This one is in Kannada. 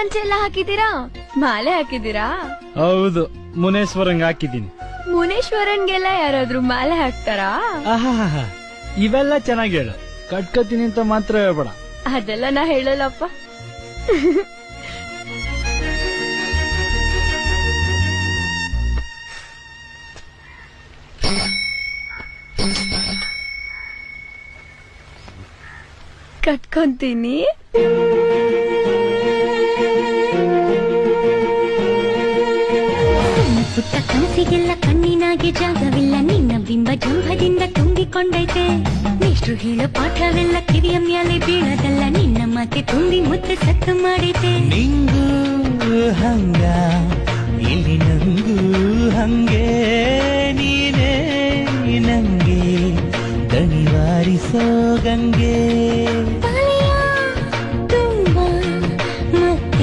ಪಂಚೆ ಎಲ್ಲ ಹಾಕಿದೀರಾ? ಮಾಲೆ ಹಾಕಿದೀರಾ? ಹೌದು, ಮುನೇಶ್ವರಂಗ್ ಹಾಕಿದ್ದೀನಿ. ಮುನೇಶ್ವರನ್ಗೆಲ್ಲ ಯಾರಾದ್ರೂ ಮಾಲೆ ಹಾಕ್ತಾರಾ? ಆಹಾ, ಇವೆಲ್ಲ ಚೆನ್ನಾಗಿ ಹೇಳು. ಕಟ್ಕತೀನಿ ಅಂತ ಮಾತ್ರ ಹೇಳ್ಬೇಡ. ಅದೆಲ್ಲ ನಾ ಹೇಳಲ್ಲಪ್ಪ. ಕಟ್ಕೊಂತೀನಿ. ಪುಟ್ಟ ಕನಸಿಗೆಲ್ಲ ಕಣ್ಣಿನಾಗೆ ಜಾಗವಿಲ್ಲ, ನಿನ್ನ ಬಿಂಬ ಜಂಭದಿಂದ ತುಂಬಿಕೊಂಡೈತೆ. ನೆಷ್ಟು ಹೇಳೋ ಪಾಠವೆಲ್ಲ ಕಿವಿಯ ಮ್ಯಾಲೆ ಬೀಳದಲ್ಲ, ನಿನ್ನ ಮಾತೆ ತುಂಬಿ ಮುತ್ತೆ ಸತ್ತು ಮಾಡೈತೆ. ನಿಂಗೂ ಹಂಗ ಇಲ್ಲಿ ನಂಗೂ ಹಂಗೆ, ನೀನೇ ನಂಗೆ ದಣಿವಾರಿಸೋ ಗಂಗೆ.